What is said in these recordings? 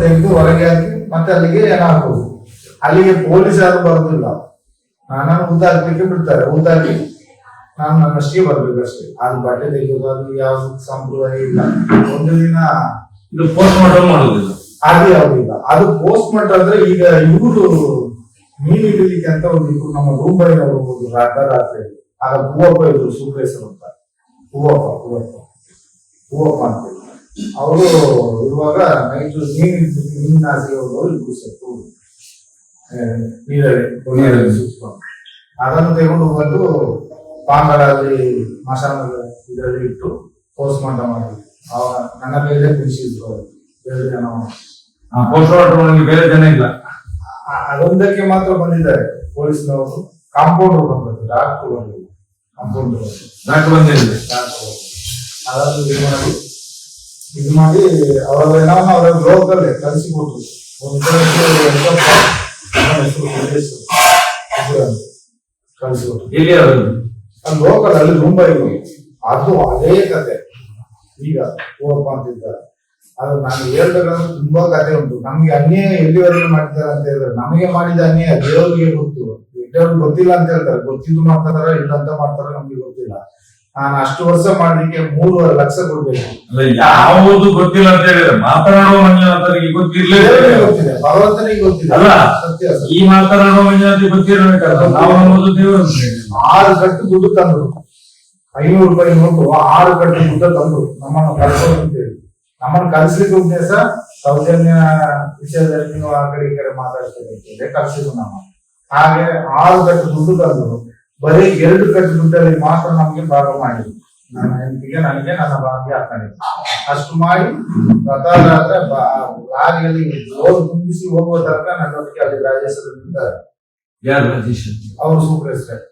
ತೆಗೆದು ಹೊರಗೆ ಹಾಕಿ ಮತ್ತೆ ಅಲ್ಲಿಗೆ ಏನ ಹಾಕೋದು. ಅಲ್ಲಿಗೆ ಪೊಲೀಸ್ ಯಾರು ಬರೋದಿಲ್ಲ, ನಾನು ಊಟ ಹಾಕ್ಲಿಕ್ಕೆ ಬಿಡ್ತಾರೆ. ಊಟ ಹಾಕಿ ನಾನು ನನ್ನಷ್ಟೇ ಬರ್ಬೇಕು ಅಷ್ಟೇ. ಅದು ಬಟ್ಟೆ ತೆಗೆಯೋದು ಅದು ಯಾವ ಸಂಪ್ರದಾಯ ಇಲ್ಲ. ಒಂದು ದಿನ ಇದು ಪೋಸ್ಟ್ ಮಾರ್ಟಮ್ ಮಾಡೋದಿಲ್ಲ, ಹಾಗೆ ಯಾವುದಿಲ್ಲ. ಅದು ಪೋಸ್ಟ್ ಮಾರ್ಟಮ್ ಅಂದ್ರೆ ಈಗ ಇವರು ಮೀನು ಹಿಡಿಲಿಕ್ಕೆ ಅಂತ ಒಂದು ನಮ್ಮ ರೂಮ್ ಬೈನವರು ರಾತ್ರಿ ಆಗ ಹೂವಪ್ಪ ಇದ್ರು, ಸೂಪರೇಸರ್ ಅಂತ, ಹೂವಪ್ಪ ಅಂತ ಅವರು ಇರುವಾಗ ನೈಟ್ ಮೀನಿನ ಆಸೆ ಹೋದವರು ಇಬ್ರು ಸತ್ತು ನೀರಲ್ಲಿ ಸುತ್ಕೊಂಡು ಅದನ್ನು ತೆಗೆದು ಬಂದು ಪಾಂಗಡಲ್ಲಿ ಮಸಾಲ ಇದರಲ್ಲಿ ಇಟ್ಟು ಪೋಸ್ಟ್ ಮಾರ್ಟಮ್ ಮಾಡಿದ್ವಿ. ಅವಾಗ ನನ್ನ ಕೈಲೇ ಕುಡಿಸಿದ್ರು ಅವರು. ಬೇರೆ ಜನ ಪೋಸ್ಟ್ ಮಾರ್ಟಮ್ ಬೇರೆ ಜನ ಇಲ್ಲ, ಅದೊಂದಕ್ಕೆ ಮಾತ್ರ ಬಂದಿದ್ದಾರೆ ಪೊಲೀಸ್ನವರು. ಕಾಂಪೌಂಡರ್ ಬಂದದ್ದು, ಡಾಕ್ಟರ್ ಬಂದಿಲ್ಲ, ಕಾಂಪೌಂಡರ್ ಬಂದಿಲ್ಲ. ಅದನ್ನು ಇದು ಮಾಡಿ ಅವರ ಅವರ ಲೋಕಲ್ಲೇ ಕಲಿಸಿಕೊಟ್ರು. ಕಲಿಸಿಕೊಟ್ರು ಎಲ್ಲಿ ಅಲ್ಲಿ ಲೋಕಲ್, ಅಲ್ಲಿ ಮುಂಬೈ. ಅದು ಅದೇ ಕತೆ. ಈಗ ಹೂವಪ್ಪ ಅಂತಿದ್ದಾರೆ, ಅದು ನಾನು ಹೇಳ್ಬೇಕಂದ್ರೆ ತುಂಬಾ ಕತೆ ಉಂಟು. ನಮ್ಗೆ ಅನ್ಯಾಯ ಎಲ್ಲಿವರೆಗೆ ಮಾಡ್ತಾರೆ ಅಂತ ಹೇಳಿದ್ರೆ, ನಮಗೆ ಮಾಡಿದ ಅನ್ಯಾಯ ದೇವರಿಗೆ ಗೊತ್ತು, ದೇವ್ರಿಗೆ ಗೊತ್ತಿಲ್ಲ ಅಂತ ಹೇಳ್ತಾರೆ. ಗೊತ್ತಿದ್ದು ಮಾಡ್ತಾರ ಇಲ್ಲ ಅಂತ ಮಾಡ್ತಾರ ನಮ್ಗೆ ಗೊತ್ತಿಲ್ಲ. ನಾನು ಅಷ್ಟು ವರ್ಷ ಮಾಡ್ಲಿಕ್ಕೆ 3.5 ಲಕ್ಷ ಕೊಡ್ಬೇಕು. ಯಾವುದು ಗೊತ್ತಿಲ್ಲ ಅಂತ ಹೇಳಿದ್ರೆ ಮಾತನಾಡುವ ಮಂಜುನಾಥರಿಗೆ ಗೊತ್ತಿರ್ಲೇ ಗೊತ್ತಿದೆ, ಭಗವಂತನಿಗೆ ಗೊತ್ತಿದೆ. ಅಲ್ಲ, ಸತ್ಯ. ಈ ಮಾತನಾಡುವ ಮಂಜುನಾಥಿಗೆ ಗೊತ್ತಿರಬೇಕಲ್ಲ. ನಾವು ಅನ್ನೋದು ದೇವರು 6 ಕಟ್ಟು ದುಡ್ಡು ತಂದ್ರು, 500 ರೂಪಾಯಿ ನೋಟು 6 ಕಟ್ಟು ದುಡ್ಡು ತಂದ್ರು ನಮ್ಮನ್ನು ಕಳ್ಸೋದು ಅಂತೇಳಿ. ನಮ್ಮನ್ನು ಕಲಿಸ್ಲಿಕ್ಕೆ ಉದ್ದೇಶ ಸೌಜನ್ಯ ವಿಷಯದಲ್ಲಿ ನೀವು ಆ ಕಡೆ ಈ ಕಡೆ ಮಾತಾಡ್ತೇವೆ ಕಲಿಸಿದ್ರು ನಮ್ಮ. ಹಾಗೆ 6 ಕಟ್ಟು ದುಡ್ಡು ತಂದ್ರು. ಬರೀ 2 ಕಟ್ಟು ದುಡ್ಡಲ್ಲಿ ಮಾತ್ರ ನಮ್ಗೆ ಭಾಗ ಮಾಡಿದ್ರು. ನನ್ನ ಹೆಂಡತಿಗೆ ನನಗೆ ನನ್ನ ಭಾಗ್ಯ ಹಾಕೊಂಡಿದ್ರು. ಅಷ್ಟು ಮಾಡಿ ರಥಾದ್ರೆ ಲಾರಿಯಲ್ಲಿ ಲೋಡ್ ತುಂಬಿಸಿ ಹೋಗುವ ತನಕ ನನ್ನೊಟ್ಟಿಗೆ ಅಲ್ಲಿ ರಾಜೇಶ್ವರ ನಿಂತಾರೆ. ಅವರು ಸೂಪರ್ವೈಸರ್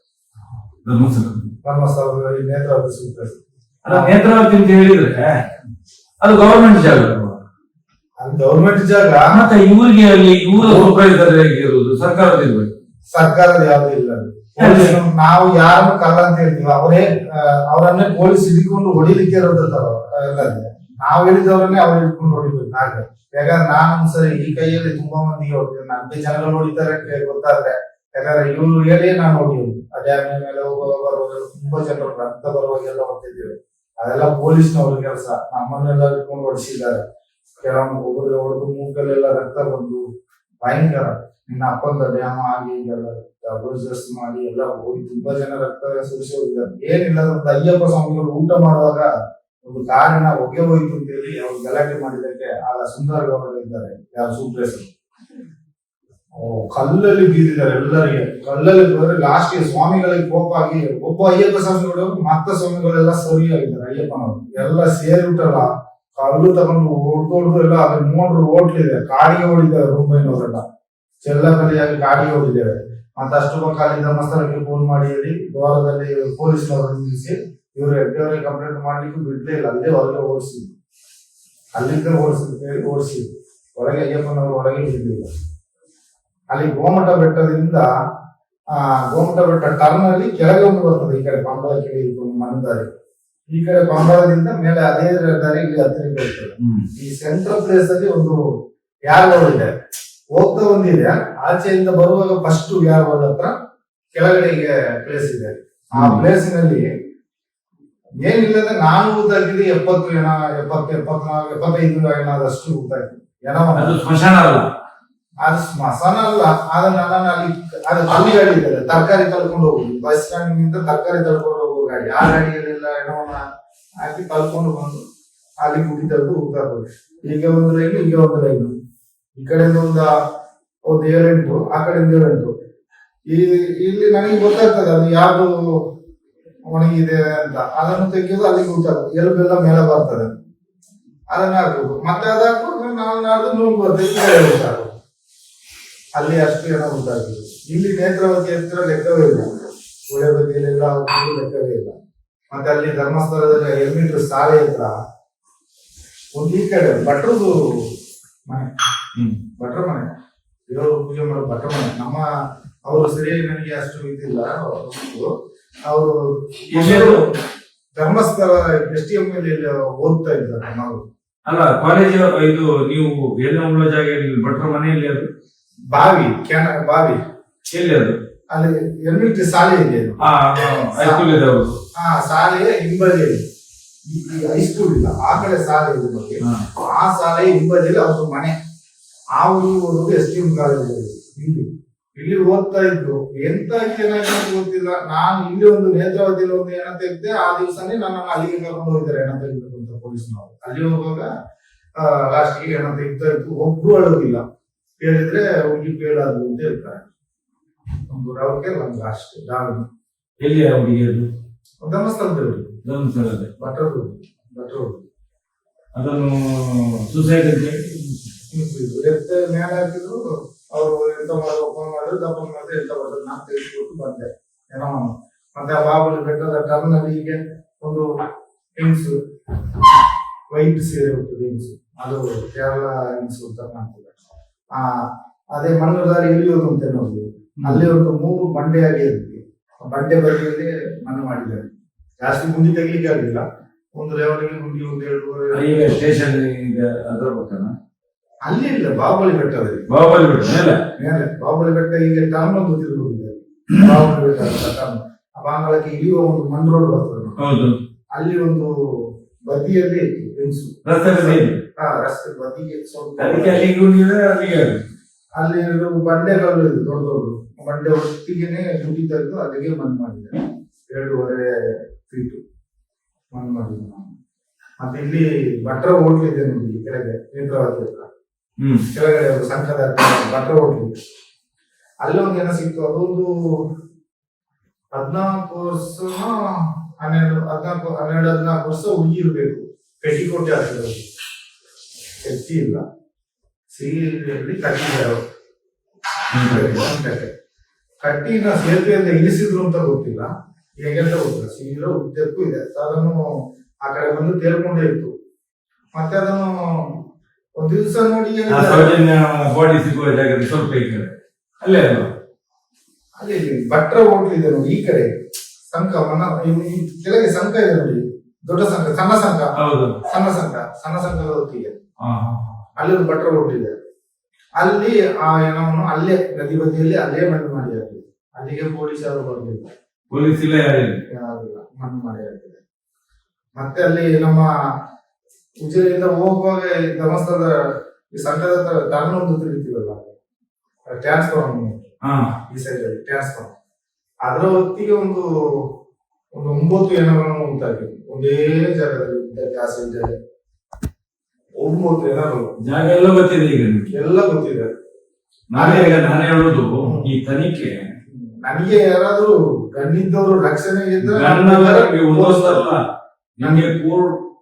ಧರ್ಮಸ್ಥಳ ನೇತ್ರಾವತಿ ಸೂಪರ್ವೈಸರ್. ನೇತ್ರಾವತಿ ಅಂತ ಹೇಳಿದ್ರೆ ಅದು ಗವರ್ಮೆಂಟ್ ಜಾಗ, ಅದು ಗವರ್ಮೆಂಟ್ ಜಾಗ. ಮತ್ತೆ ಇವರಿಗೆ ಅಲ್ಲಿ ಇವರು ಸೂಪರ್ವೈಸರ್ ಇರುವುದು ಸರ್ಕಾರದ ಇರ್ಬೇಕು. ಸರ್ಕಾರದ ಯಾವ್ದು ಇಲ್ಲ. ನಾವು ಯಾರನ್ನು ಕಲ್ಲ ಅಂತ ಹೇಳ್ತೀವಿ, ಅವರನ್ನೇ ಪೊಲೀಸ್ ಹಿಡ್ಕೊಂಡು ಹೊಡಿಲಿಕ್ಕೆ ಇರೋದಿರ್ತಾರ. ನಾವು ಹೇಳಿದವರನ್ನೇ ಅವ್ರು ಹಿಡ್ಕೊಂಡು ಹೊಡಿಬೇಕು. ಹಾಗೆ ಯಾಕಂದ್ರೆ ನಾನು ಸರಿ ಈ ಕೈಯಲ್ಲಿ ತುಂಬಾ ಮಂದಿಗೆ ಹೊಡ್ತೀನಿ, ನನಗೆ ಜನಗಳು ಹೊಡಿತಾರೆ ಗೊತ್ತಾದ್ರೆ. ಯಾಕಂದ್ರೆ ಇವ್ರು ಹೇಳಿ ನಾನು ಹೊಡಿಯೋದು. ಅದೇ ಮೇಲೆ ಬರುವಾಗ ತುಂಬಾ ಜನರು ರಕ್ತ ಬರುವಾಗೆಲ್ಲ ಹೊಡ್ತಿದ್ದೇವೆ. ಅದೆಲ್ಲ ಪೊಲೀಸ್ನವ್ರ ಕೆಲಸ. ನಮ್ಮನ್ನೆಲ್ಲ ಹಿಡ್ಕೊಂಡು ಹೊಡಿಸಿದ್ದಾರೆ. ಒಬ್ಬರು ಹೊಡೆದು ಮೂಕಲ್ಲೆಲ್ಲ ರಕ್ತ ಬಂದು ಭಯಂಕರ. ನಿನ್ನ ಅಪ್ಪಂದ ಡ್ಯಾಮ ಆಗಿ ಈಗೆಲ್ಲ ಜಬರ್ದಸ್ತ್ ಮಾಡಿ ಎಲ್ಲ ಹೋಗಿ ತುಂಬಾ ಜನ ರಕ್ತ ಸುರಿಸಿ ಹೋಗಿದ್ದಾರೆ. ಏನಿಲ್ಲ, ಒಂದು ಅಯ್ಯಪ್ಪ ಸ್ವಾಮಿಗಳು ಊಟ ಮಾಡುವಾಗ ಒಂದು ಕಾರಿನ ಹೊಗೆ ಹೋಯ್ತು ಅಂತೇಳಿ ಅವ್ರು ಗಲಾಟೆ ಮಾಡಿದಕ್ಕೆ ಆಗ ಸುಂದರ ಗೌಡರು ಇದ್ದಾರೆ, ಯಾರು ಸೂಪರ್ವೈಸರ್, ಕಲ್ಲಲ್ಲಿ ಬೀರಿದ್ದಾರೆ ಎಲ್ಲರಿಗೆ. ಕಲ್ಲಲ್ಲಿ ಹೋದ್ರೆ ಲಾಸ್ಟ್ ಸ್ವಾಮಿಗಳಿಗೆ ಕೋಪ ಆಗಿ ಒಬ್ಬ ಅಯ್ಯಪ್ಪ ಸ್ವಾಮಿಗಳು ಮತ್ತ ಸ್ವಾಮಿಗಳೆಲ್ಲ ಸರಿಯಾಗಿದ್ದಾರೆ. ಅಯ್ಯಪ್ಪನವರು ಎಲ್ಲ ಸೇರಿಬಿಟ್ಟಲ್ಲ, ಕಲ್ಲು ತಗೊಂಡು ಹೊಡ್ದೊಡ್ದು ಎಲ್ಲ ಅದನ್ನ ನೋಡ್ರು ಹೋಟ್ಲಿದೆ, ಕಾಡಿಗೆ ಹೊಡಿದ್ದಾರೆ. ಮುಂಬೈನವರೆಲ್ಲ ಚೆಲ್ಲಕಲಿಯಾಗಿ ಕಾಡಿಗೆ ಹೊಡಿದ್ದೇವೆ. ಮತ್ತೆ ಅಷ್ಟು ಪಕ್ಕ ಅಲ್ಲಿ ಧರ್ಮಸ್ಥಳಕ್ಕೆ ಫೋನ್ ಮಾಡಿ ಹೇಳಿ ದ್ವಾರದಲ್ಲಿ ಪೊಲೀಸ್ನವರು ನಿಲ್ಲಿಸಿ ಇವರು ಹೆಡ್ಡವರಿಗೆ ಕಂಪ್ಲೇಂಟ್ ಮಾಡ್ಲಿಕ್ಕೆ ಬಿಡ್ಲೇ ಇಲ್ಲ. ಅಲ್ಲೇ ಹೊರಗೆ ಓಡಿಸಿದ್ರು, ಅಲ್ಲಿಂದ ಓಡಿಸಿದ್ರು ಒಳಗೆ. ಅಯ್ಯಪ್ಪನವರು ಒಳಗೆ ಬಿಡ್ಲಿಲ್ಲ. ಅಲ್ಲಿ ಗೋಮಠ ಬೆಟ್ಟದಿಂದ ಗೋಮಠ ಬೆಟ್ಟ ಟರ್ನ್ ಅಲ್ಲಿ ಕೆಳಗೆ ಒಂದು ಬರ್ತದೆ. ಈ ಕಡೆ ಪಂಬಳ ಕಡೆ ಮಣ್ಣು ದಾರಿ, ಈ ಕಡೆ ಪಂಬಳದಿಂದ ಮೇಲೆ ಅದೇ ದಾರಿ ಇಲ್ಲಿ ಹತ್ತಿರಕ್ಕೆ ಬರ್ತದೆ. ಈ ಸೆಂಟ್ರಲ್ ಪ್ಲೇಸ್ ಅಲ್ಲಿ ಒಂದು ಯಾರ್ಗೋಲ್ ಇದೆ, ಹೋಗ್ತಾ ಒಂದಿದೆ. ಆಚೆಯಿಂದ ಬರುವಾಗ ಫಸ್ಟ್ ಯಾರ್ಗೋಲ್ ಹತ್ರ ಕೆಳಗಡೆ ಪ್ಲೇಸ್ ಇದೆ. ಆ ಪ್ಲೇಸಿನಲ್ಲಿ ಏನಿಲ್ಲದ ನಾನು ಊತಾಕಿದ್ದು 70 ಜನ 75 ಏನಾದಷ್ಟು ಊತಾಕಿದ್ದು. ಸ್ಮಶಾನ ಅಲ್ಲ, ಅದು ಸ್ಮಶಾನ ಅಲ್ಲ. ಆದ್ರೆ ನಾನು ಅದು ಅಲ್ಲಿ ಗಾಡಿ ಇದೆ, ತರಕಾರಿ ತಳ್ಕೊಂಡು ಹೋಗುದು. ಬಸ್ ಸ್ಟ್ಯಾಂಡ್ ತರಕಾರಿ ತಳ್ಕೊಂಡು ಹೋಗುವ ಗಾಡಿ. ಆ ಗಾಡಿಯಲ್ಲೆಲ್ಲ ಏನೋನ ಹಾಕಿ ತಳ್ಕೊಂಡು ಬಂದು ಅಲ್ಲಿ ಗುಡಿ ತೆಗೆದು ಊಟ ಹಾಕೋದು. ಈಗ ಒಂದು ಲೈನು, ಈಗ ಒಂದು ಲೈನು, ಈ ಕಡೆಯಿಂದ ಒಂದು 7 8, ಆ ಕಡೆಯಿಂದ 7 8. ಇಲ್ಲಿ ನನಗೆ ಗೊತ್ತಾಗ್ತದೆ ಅದು ಯಾವ್ದು ಒಣಗಿದೆ ಅಂತ. ಅದನ್ನು ತೆಗೆದು ಅಲ್ಲಿಗೆ ಊಟ ಹಾಕೋದು. ಎಲುಬೆಲ್ಲ ಮೇಲೆ ಬರ್ತದೆ, ಅದನ್ನ ಹಾಕೋದು. ಮತ್ತೆ ಅದು ಹಾಕೋದು ನಾಲ್ಕು ನೂರು ಬರ್ತದೆ, ಊಟ ಹಾಕೋದು. ಅಲ್ಲಿ ಅಷ್ಟು ಏನೋ ಊಟ ಹಾಕಿದ್ರು. ಇಲ್ಲಿ ನೇತ್ರಾವತಿ ಹತ್ರ ಲೆಕ್ಕವೇ ಇಲ್ಲ, ಒಳ್ಳೆ ಬದಿಯಲ್ಲೆಲ್ಲ ಲೆಕ್ಕವೇ ಇಲ್ಲ. ಮತ್ತೆ ಅಲ್ಲಿ ಧರ್ಮಸ್ಥಳದಲ್ಲಿ 2 ಮೀಟರ್ ಶಾಲೆ ಹತ್ರ ಒಂದು ಈ ಕಡೆ ಭಟ್ರದು ಮನೆ, ಭಟ್ರ ಮನೆ, ದೇವರು ಪೂಜೆ ಮಾಡೋ ಭಟ್ರ ಮನೆ. ನಮ್ಮ ಅವರು ಸರಿಯಾಗಿ ನನಗೆ ಅಷ್ಟು ಇದಿಲ್ಲ. ಅವರು ಧರ್ಮಸ್ಥಳ STM ಓದ್ತಾ ಇದ್ದಾರೆ. ನಾವು ಅಲ್ಲ ಕಾಲೇಜ್ ಇದು ನೀವು ಎಲ್ಲ ಉಳ್ಳೋ ಜಾಗ ಎಲ್ಲಿ? ಭಟ್ರ ಮನೆಯಲ್ಲಿ ಅದು ಬಾವಿ ಬಾವಿ ಎಲ್ಲಿ ಅದು? ಅಲ್ಲಿ ಎಲ್ಮಿಟ್ರಿ ಶಾಲೆ ಇದೆ. ಹೈಸ್ಕೂಲ್ ಇದೆ ಅವರು. ಶಾಲೆಯ ಹಿಂಬದಿಯಲ್ಲಿ ಈಗ ಹೈಸ್ಕೂಲ್ ಇಲ್ಲ, ಆ ಕಡೆ ಶಾಲೆ ಇದೆ ಬಗ್ಗೆ. ಆ ಶಾಲೆಯ ಹಿಂಬದಿಯಲ್ಲಿ ಅವ್ರ ಮನೆ. ಆ ಊರಿಗೆ ಹೋಗೋದು ಎಸ್ಟಿಎಂ ಕಾಲೇಜ್ ಇಲ್ಲಿ ಓದ್ತಾ ಇದ್ರು. ಎಂತ ಏನಾಗಿದೆ ಗೊತ್ತಿಲ್ಲ. ನಾನು ಇಲ್ಲಿ ಒಂದು ನೇತ್ರಾವತಿಯಲ್ಲಿ ಒಂದು ಹೆಣ ತೆಗೆದೆ. ಆ ದಿವಸನೇ ನನ್ನನ್ನು ಅಲ್ಲಿಗೆ ಕರ್ಕೊಂಡು ಹೋಗಿದ್ದಾರೆ ಹೆಣ ತೆಗಿಬೇಕು ಅಂತ ಪೊಲೀಸ್ನವರು. ಅಲ್ಲಿ ಹೋಗುವಾಗ ಲಾಸ್ಟ್ಗೆ ಹೆಣ ತೆಗಿತಾ ಇತ್ತು. ಒಬ್ರು ಅಳೋದಿಲ್ಲ. ಕೇಳಿದ್ರೆ ಹುಡುಗಿ ಕೇಳಾದ್ರು ಅಂತ ಹೇಳ್ತಾರೆ. ಒಂದು ರವಕ್ಕೆ ಒಂದು ಲಾಸ್ಟ್ ಡಾಲ್. ಎಲ್ಲಿ ಹುಡುಗಿಯದು? ಧರ್ಮಸ್ಥಳದಲ್ಲಿ. ಧರ್ಮಸ್ಥಳದಲ್ಲಿ ಭಟ್ರು ಅದನ್ನು ಸುಸೈಡ್ ಅಂತ ಮೇಲೆ ಹಾಕಿದ್ರು. ಅವರು ಎಂತ ಮಾಡೋದು ಓಪನ್ ಮಾಡಿದ್ರು, ದಪ್ಪನ್ ಮಾಡಿದ್ರೆ ಎಂತ ಮಾಡೋದು ನಾನು ತೆಗೆದುಕೊಟ್ಟು ಬಂದೆ ಏನೋ. ಮತ್ತೆ ಆ ಬಾಬುಲಿ ಬೆಟ್ಟದ ಟರ್ನಲ್ಲಿ ಹೀಗೆ ಒಂದು ಹೆಂಗ್ಸು ವೈಟ್ ಸೀರೆ ಉಂಟು ಹೆಂಗ್ಸು, ಅದು ಕೇರಳ ಹೆಂಗ್ಸು ಅಂತ ಕಾಣ್ತದೆ. ಅದೇ ಮಣ್ಣುದಾರಿ ಇಳಿಯೋದು ಅಂತ ನೋಡಿ, ಅಲ್ಲಿ ಒಂದು 3 ಬಂಡೆಯಾಗಿ ಇರುತ್ತೆ. ಬಂಡೆ ಬದಿಯಲ್ಲಿ ಮಣ್ಣು ಮಾಡಿದ್ದಾರೆ. ಜಾಸ್ತಿ ಗುಂಡಿ ತೆಗಿಲಿಕ್ಕೆ ಆಗಲಿಲ್ಲ. ಒಂದು ಲೆವೆಲ್ಗೆ ಗುಂಡಿ ಒಂದು 2 ಸ್ಟೇಷನ್ ಇದೆ ಅದರ ಪಕ್ಕನ. ಅಲ್ಲಿ ಇಲ್ಲ, ಬಾಹುಬಲಿ ಬೆಟ್ಟದಲ್ಲಿ. ಬಾಹುಬಲಿ ಬೆಟ್ಟ ಮೇಲೆ ಬಾಹುಬಲಿ ಬೆಟ್ಟ ಈಗ ಟರ್ನ್ ಒಂದು ತಿರುಗಿದೆ. ಬಾಹುಬಲಿ ಬೆಟ್ಟ ಟರ್ನ್ ಆ ಬಾಂಗಳಕ್ಕೆ ಇಳಿಯುವ ಒಂದು ಮಣ್ ರೋಡ್ ಬರ್ತದೆ. ಹೌದು. ಅಲ್ಲಿ ಒಂದು ಬದಿಯಲ್ಲಿ ಹೆಂಗ್ಸು ರಸ್ತೆ ರಸ್ತೆ ಬದಿಗೆ ಸ್ವಲ್ಪ ಅಲ್ಲಿ ಬಂಡೆಗಳು ಇದೆ, ದೊಡ್ಡ ದೊಡ್ಡ ಬಂಡೆ ಒಟ್ಟಿಗೆನೆ ಗುಂಡಿ ತೆಗೆದು ಅಲ್ಲಿಗೆ ಮಣ್ಣು ಮಾಡಿದೆ. 2.5 ಫೀಟ್ ಮಣ್ಣು ಮಾಡಿದ್ದೆ ನಾನು. ಮತ್ತೆ ಇಲ್ಲಿ ಭಟ್ರ ಹೋಟ್ಲ್ ಇದೆ ನೋಡಿ, ಕೆಳಗೆ ನೇತ್ರಾವತಿ ಹತ್ರ ಕೆಳಗಡೆ ಒಂದು ಸಂಘದ ಭಟ್ರ ಹೋಟ್ಲ್ ಇದೆ. ಅಲ್ಲಿ ಒಂದು ಏನೋ ಸಿಕ್ತು. ಅದೊಂದು 14 ವರ್ಷ 14 ವರ್ಷ ಹುಡುಗಿ ಇರ್ಬೇಕು. ಪೆಟ್ಟಿಕೋಟೆ ಆಗ್ತದೆ, ಹೆಚ್ಚಿ ಇಲ್ಲ, ಸೀರೆಯಲ್ಲಿ ಕಟ್ಟಿದ್ದಾರೆ. ಕಟ್ಟಿನ ಸೇತುವೆಯಿಂದ ಇಳಿಸಿದ್ರು ಅಂತ ಗೊತ್ತಿಲ್ಲ, ಹೇಗಂತ ಗೊತ್ತಿಲ್ಲ. ಸೀರೆ ಉದ್ದಕ್ಕೂ ಇದೆ. ಅದನ್ನು ಆ ಕಡೆ ಬಂದು ತೇಲ್ಕೊಂಡೇ ಇತ್ತು. ಮತ್ತೆ ಅದನ್ನು ಒಂದು ದಿವಸ ನೋಡಿ ಬಾಡಿ ಸಿಗುವ ಜಾಗದಲ್ಲಿ ಸ್ವಲ್ಪ ಈ ಕಡೆ ಅಲ್ಲೇ ಅಲ್ಲಿ ಭಟ್ರ ಹೋಟ್ಲ್ ಇದೆ ನೋಡಿ, ಈ ಕಡೆ ಸಂಕ ಕೆಳಗೆ ಸಂಕ ಇದೆ ನೋಡಿ, ದೊಡ್ಡ ಸಂಕ, ಸಣ್ಣ ಸಂಕ, ಸಣ್ಣ ಸಂಕದ ಹೊತ್ತಿಗೆ ಅಲ್ಲಿ ಒಂದು ಭಟ್ರ ಹೋಟ್ಲ್ ಇದೆ. ಅಲ್ಲಿ ಆ ಏನವನ್ನು ಅಲ್ಲೇ ನದಿ ಬದಿಯಲ್ಲಿ ಅಲ್ಲೇ ಮಣ್ಣು ಮಾಡಿ ಹಾಕಿದೆ. ಅಲ್ಲಿಗೆ ಪೊಲೀಸರು ಬರಲಿಲ್ಲ, ಪೊಲೀಸ್ ಇಲ್ಲ, ಯಾರಿಲ್ಲ, ಮಣ್ಣು ಮಾಡಿ ಹಾಕಿದೆ. ಮತ್ತೆ ಅಲ್ಲಿ ನಮ್ಮ ಉಜಿರೆಯಿಂದ ಹೋಗುವಾಗ ಧರ್ಮಸ್ಥಳದ ಈ ಸಂಘದ ಟರ್ನ್ ಒಂದು ತಿಳಿತೀವಲ್ಲ, ಟ್ರಾನ್ಸ್ಫಾರ್ಮ್ ಈ ಸೈಡ್ ಅಲ್ಲಿ ಟ್ರಾನ್ಸ್ಫಾರ್ಮ್, ಅದರ ಹೊತ್ತಿಗೆ ಒಂದು 9 ಹೆಣಗಳನ್ನು ಉಂಟಾಗಿದೆ ಒಂದೇ ಜಾಗದಲ್ಲಿ. ಜಾಸ್ತಿ ಜಾಗ 9 ಹೆಣಗಳು. ಜಾಗ ಎಲ್ಲ ಗೊತ್ತಿದೆ, ಈಗ ಎಲ್ಲ ಗೊತ್ತಿದೆ. ನಾನೇ ಹೇಳುದು, ಈ ತನಿಖೆ ನನಗೆ ಯಾರಾದ್ರೂ ಗಣ್ಣಿದ್ದವರು ರಕ್ಷಣೆ ಇದ್ರೆ ನಮಗೆ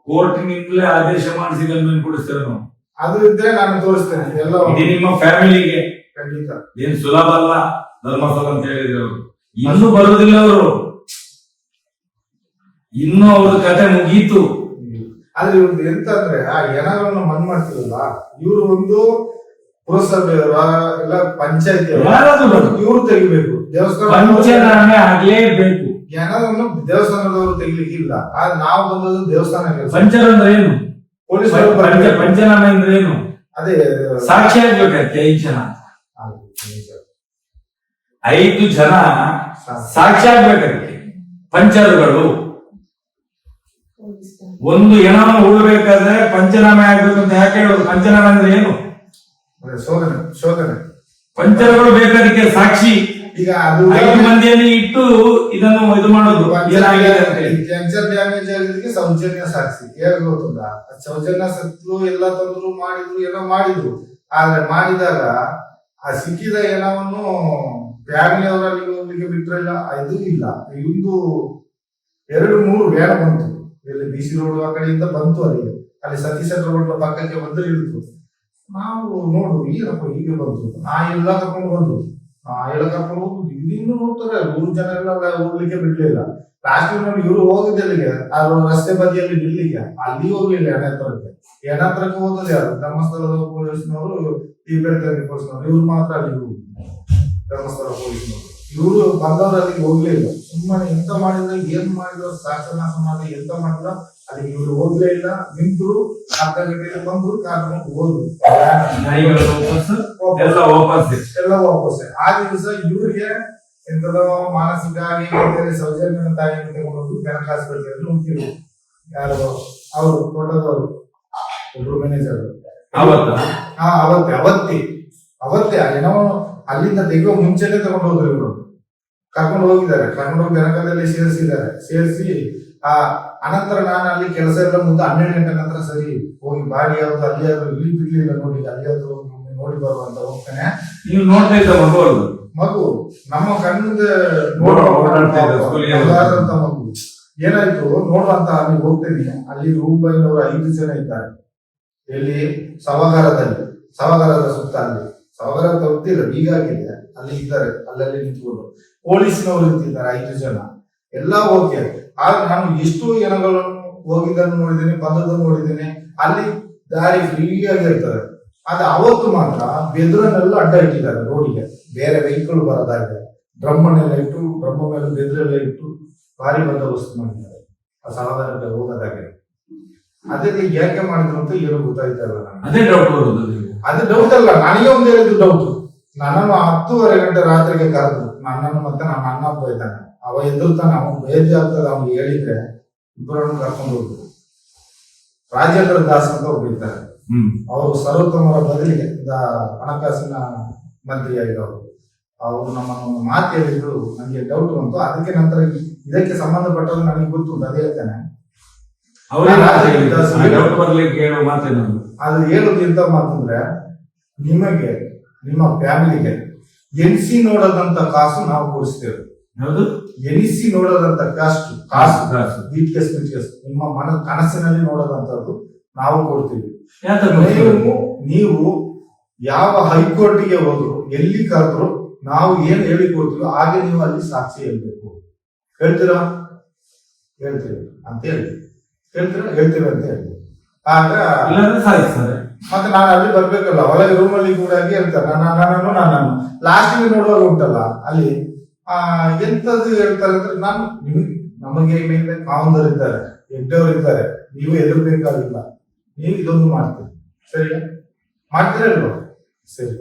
ಕೋರ್ಟಿನಿಂದಲೇ ಆದೇಶ ಮಾಡಿಸಿ ಗನ್ಮೇಲೆ ಕೊಡಿಸ್ತೇವೆ ನಾವು. ಅದು ಇದ್ರೆ ನಾನು ತೋರಿಸ್ತೇನೆ ಎಲ್ಲ. ಇದು ನಿಮ್ಮ ಫ್ಯಾಮಿಲಿಗೆ ಖಂಡಿತ ಏನ್ ಸುಲಭ ಅಲ್ಲ. ಧರ್ಮಸ್ಥಳ ಅಂತ ಹೇಳಿದ್ರೆ ಅವರು ಇನ್ನೂ ಬರುವುದಿಲ್ಲ, ಅವರು ಇನ್ನೂ ಅವ್ರ ಕತೆ ಮುಗೀತು. ಆದ್ರೆ ಇವ್ರದ್ದು ಎಂತ ಅಂದ್ರೆ ಆ ಹೆಣಗಳನ್ನು ಮಣ್ಣು ಮಾಡ್ತಿರಲ್ಲ, ಇವರು ಒಂದು ಪುರಸಭೆಯವರ ಎಲ್ಲ ಪಂಚಾಯತಿ ಇವರು ತೆಗಿಬೇಕು. ಪಂಚನಾಮೆ ಆಗ್ಲೇಬೇಕು. ಹೆಣವನ್ನು ದೇವಸ್ಥಾನದವರು ತೆಗಿಲಿಕ್ಕೆ ಇಲ್ಲ. ನಾವು ಬಂದದ್ದು ದೇವಸ್ಥಾನ. ಪಂಚರ ಅಂದ್ರೆ ಏನು? ಪೊಲೀಸ್ ಪಂಚನಾಮೆ ಅಂದ್ರೆ ಏನು? ಅದೇ ಸಾಕ್ಷಿ ಆಗ್ಬೇಕಂತೆ. 5 ಜನ ಸಾಕ್ಷಿ ಆಗ್ಬೇಕಂತೆ ಪಂಚರುಗಳು. ಒಂದು ಹೆಣವನ್ನು ಉಳ್ಬೇಕಾದ್ರೆ ಪಂಚನಾಮೆ ಆಗ್ಬೇಕು ಅಂತ ಯಾಕೆ ಹೇಳೋದು? ಪಂಚನಾಮೆ ಅಂದ್ರೆ ಏನು? ಶೋಧನೆ. ಪಂಚರುಗಳು ಬೇಕಾದಕ್ಕೆ ಸಾಕ್ಷಿ. ಈಗ ಅದು 5 ಮಂದಿಯಲ್ಲಿ ಇಟ್ಟು ಇದನ್ನು ಇದು ಮಾಡೋದು. ಕ್ಯಾನ್ಸರ್ ಡ್ಯಾಮೇಜ್ ಆಗಿದ್ದಕ್ಕೆ ಸೌಜನ್ಯ ಸಾಕ್ಷಿ. ಹೇಗೆ ಗೊತ್ತಲ್ಲ, ಸೌಜನ್ಯ ಸತ್ರು ಎಲ್ಲ ತಂದ್ರು ಮಾಡಿದ್ರು ಏನೋ ಮಾಡಿದ್ರು. ಆದ್ರೆ ಮಾಡಿದಾಗ ಆ ಸಿಕ್ಕಿದ ಏನವನ್ನು ಫ್ಯಾಮಿಲಿ ಅವರಲ್ಲಿ ಹೋಗ್ಲಿಕ್ಕೆ ಬಿಟ್ರಲ್ಲ, ಇದು ಇಲ್ಲ. ಇವಂದು 2-3 ವ್ಯಾನ ಬಂತು. ಇಲ್ಲಿ BC ರೋಡ್ ಆ ಕಡೆಯಿಂದ ಬಂತು. ಅಲ್ಲಿ ಸತೀಶ್ ರೋಡ್ ಪಕ್ಕಕ್ಕೆ ಬಂದ್ರೆ ಇಳಿತು. ನಾವು ನೋಡು ಏನಪ್ಪ ಹೀಗೆ ಬಂತು. ಎಲ್ಲ ಕರ್ಕೊಂಡು ಬಂದ್ರು. ಎಲ್ಲ ಕರ್ಕೊಂಡು ಹೋಗುದು ಇಲ್ಲಿಂದ ನೋಡ್ತಾರೆ. 3 ಜನ ಎಲ್ಲ ಹೋಗ್ಲಿಕ್ಕೆ ಬಿಡ್ಲಿಲ್ಲ. ಲಾಸ್ಟ್ ನೋಡಿ ಇವರು ಹೋಗಿದ್ದಲ್ಲಿಗೆ ಅವ್ರ ರಸ್ತೆ ಬದಿಯಲ್ಲಿ ನಿಲ್ಲಿಗೆ, ಅಲ್ಲಿ ಹೋಗ್ಲಿಲ್ಲ. ಹೆಣ ಹತ್ರಕ್ಕೆ ಹೋಗೋದು ಯಾರು? ಧರ್ಮಸ್ಥಳದ ಪೊಲೀಸ್ನವರು, ಈ ಬೆಳ್ತಂಗಡಿ ಪೊಲೀಸ್ನವರು, ಇವ್ರು ಮಾತ್ರ ಅಲ್ಲಿ ಹೋಗುದು. ಧರ್ಮಸ್ಥಳ ಪೊಲೀಸ್ನವರು ಇವರು ಬಂದವರು ಅಲ್ಲಿಗೆ ಹೋಗ್ಲಿಲ್ಲ. ಸುಮ್ಮನೆ ಎಂತ ಮಾಡಿದ್ರೆ, ಏನ್ ಮಾಡಿದ್ರು, ಶಾಸನ ಸಮಾಜ ಎಂತ ಮಾಡಿದ್ರ ಅಲ್ಲಿ ಇವ್ರು ಹೋಗ್ಲೇ ಇಲ್ಲ, ನಿಂತರು, ಅರ್ಧ ಗಂಟೆಗೆ ಬಂದ್ರು, ಕಾರ್ಕೊಂಡು ಹೋದ್ರು. ನಾಯಿಗಳು ವಾಪಸ್ ಎಲ್ಲ ವಾಪಸ್ ಎಲ್ಲ ವಾಪಸ್. ಆ ದಿವಸ ಇವ್ರಿಗೆ ಎಂತದೋ ಮಾನಸಿಕ ಆಗಿ ಸೌಜನ್ಯ ತಾಯಿ ತಗೊಂಡು ಕನಕ ಆಸ್ಪತ್ರೆಯಲ್ಲಿ ಉಂಟಿದ್ರು. ಯಾರು ಅವರು ತೋಟದವರು ಒಬ್ರು ಮ್ಯಾನೇಜರ್. ಅವತ್ತೇ ಏನೋ ಅಲ್ಲಿಂದ ತೆಗೆಯುವ ಮುಂಚೆನೆ ತಗೊಂಡು ಹೋದ್ರು ಇವರು. ಕರ್ಕೊಂಡು ಹೋಗಿದ್ದಾರೆ, ಕರ್ಕೊಂಡು ಹೋಗಿ ಬೆನಕದಲ್ಲಿ ಸೇರಿಸಿ ಆ ಅನಂತರ ನಾನು ಅಲ್ಲಿ ಕೆಲಸ ಎಲ್ಲ ಮುಂದೆ 12 ಗಂಟೆ ನಂತರ ಸರಿ ಹೋಗಿ ಬಾಡಿ ಯಾವ್ದು ಅಲ್ಲಿ ಯಾವ್ದು ಇಲ್ಲಿ ಬಿಡ್ಲಿಲ್ಲ ನೋಡಿ, ಅಲ್ಲಿ ಯಾವ್ದು ನೋಡಿ ಬರುವಂತ ಹೋಗ್ತಾನೆ. ನೀವು ನೋಡ್ತಾ ಇದ್ದ ಮಗು ನಮ್ಮ ಕಣ್ಣಿಂದ ಓಡಾಡ್ತಾ ಮಗು ಏನಾಯ್ತು ನೋಡುವಂತ ಅಲ್ಲಿ ಹೋಗ್ತೇನೆ. ಅಲ್ಲಿ ರೂಪಾಯಿನವರು 5 ಜನ ಇದ್ದಾರೆ. ಎಲ್ಲಿ ಸವಗಾರದ ಸುತ್ತ ಅಲ್ಲಿ ಸವಗಾರ ಗೊತ್ತಿಲ್ಲ, ಬೀಗಾಗಿದೆ, ಅಲ್ಲಿ ಇದ್ದಾರೆ, ಅಲ್ಲಲ್ಲಿ ನಿಂತ್ಕೊಂಡು ಪೊಲೀಸ್ನವರು ಇರ್ತಿದ್ದಾರೆ 5 ಜನ. ಎಲ್ಲ ಓಕೆ. ಆದ್ರೆ ನಾನು ಎಷ್ಟು ಜನಗಳನ್ನು ಹೋಗಿದ್ದನ್ನು ನೋಡಿದ್ದೇನೆ, ಬಂದದನ್ನು ನೋಡಿದ್ದೇನೆ. ಅಲ್ಲಿ ದಾರಿ ಫ್ರೀ ಆಗಿರ್ತದೆ. ಆದ್ರೆ ಅವತ್ತು ಮಾತ್ರ ಬೆದರನ್ನೆಲ್ಲ ಅಡ್ಡ ಇಟ್ಟಿದ್ದಾರೆ ರೋಡಿಗೆ, ಬೇರೆ ವೆಹಿಕಲ್ ಬರೋದಾಗಿದೆ. ಡ್ರಮ್ಮನ್ನೆಲ್ಲ ಇಟ್ಟು, ಡ್ರಮ್ಮ ಮೇಲೆ ಬೆದರೆಲ್ಲ ಇಟ್ಟು ಭಾರಿ ಬಂದೋಬಸ್ತ್ ಮಾಡಿದ್ದಾರೆ ಆ ಸಮಾಧಾನಕ್ಕೆ ಹೋಗೋದಾಗೆ. ಅದೇ ಯಾಕೆ ಮಾಡಿದ್ರು ಅಂತ ಏನು ಗೊತ್ತಾಯ್ತಾ ಇಲ್ಲ ನನಗೆ. ಅದೇ ಡೌಟ್ ಅಲ್ಲ, ನನಗೆ ಒಂದು ಹೇಳಿದ್ದು ಡೌಟ್. ನನ್ನನ್ನು 10:30 ಗಂಟೆ ರಾತ್ರಿಗೆ ಕರೆದ್ರು, ನನ್ನನ್ನು ಮತ್ತೆ ನನ್ನ ಅಣ್ಣ ಒಬ್ಬ ಇದ್ದಾನೆ, ಅವ ಎದುರ್ತಾನೆ, ಅವನು ಬೇಜಾಗ್ತದೆ. ಅವ್ನಿಗೆ ಹೇಳಿದ್ರೆ ಇಬ್ಬರನ್ನು ಕರ್ಕೊಂಡು ಹೋಗ್ರು. ರಾಜೇಂದ್ರ ದಾಸ್ ಅಂತ ಒಬ್ಬಿದ್ದಾರೆ, ಅವರು ಸರ್ವೋತ್ತಮರ ಬದಲಿಗೆ ಹಣಕಾಸಿನ ಮಂತ್ರಿ ಆಗಿರೋರು. ಅವರು ನಮ್ಮನ್ನು ಮಾತು ಹೇಳಿದ್ರು, ನನಗೆ ಡೌಟ್ ಬಂತು. ಅದಕ್ಕೆ ನಂತರ ಇದಕ್ಕೆ ಸಂಬಂಧಪಟ್ಟದ್ದು ನನಗೆ ಗೊತ್ತುಂಟು, ಅದೇ ಹೇಳ್ತೇನೆ. ಅದು ಹೇಳುದು ಎಂತ ಮಾತಂದ್ರೆ, ನಿಮಗೆ ನಿಮ್ಮ ಫ್ಯಾಮಿಲಿಗೆ ಎನಿಸಿ ನೋಡೋದಂತ ಕಾಸು ನಾವು ಕೊಡಿಸ್ತೇವೆ. ಎನಿಸಿ ನೋಡೋದಂತ ಕಾಸು ನಿಮ್ಮ ಕನಸಿನಲ್ಲಿ ನೋಡೋದಂತದ್ದು ನಾವು ಕೊಡ್ತೀವಿ. ನೀವು ಯಾವ ಹೈಕೋರ್ಟಿಗೆ ಹೋದ್ರು, ಎಲ್ಲಿ ಕರೆದ್ರು, ನಾವು ಏನ್ ಹೇಳಿ ಕೊಡ್ತೀವಿ ಹಾಗೆ ನೀವು ಅಲ್ಲಿ ಸಾಕ್ಷಿ ಹೇಳ್ಬೇಕು. ಹೇಳ್ತೀರಾ ಅಂತ ಹೇಳಿ ಹೇಳ್ತೀವಿ ಅಂತ ಹೇಳಿ. ಆಗ ಮತ್ತೆ ನಾನು ಅಲ್ಲಿ ಬರ್ಬೇಕಲ್ಲ, ಒಳಗೆ ರೂಮಲ್ಲಿ ಕೂಡ ಹೇಳ್ತಾರೆ ನನ್ನನ್ನು ಲಾಸ್ಟಿಗೆ ನೋಡುವಾಗ ಉಂಟಲ್ಲ ಅಲ್ಲಿ ಎಂತದ್ದು ಹೇಳ್ತಾರೆ ಅಂದ್ರೆ, ನಮಗೆ ಮೇಲೆ ಕಾವಂದರು ಇದ್ದಾರೆ, ಹೆಗ್ಡವರು ಇದ್ದಾರೆ, ನೀವು ಎದುರ್ಬೇಕಾಗಿಲ್ಲ, ನೀವು ಇದೊಂದು ಮಾಡ್ತೀರಿ. ಸರಿ ಮಾಡ್ತೀರಲ್ವ? ಸರಿ.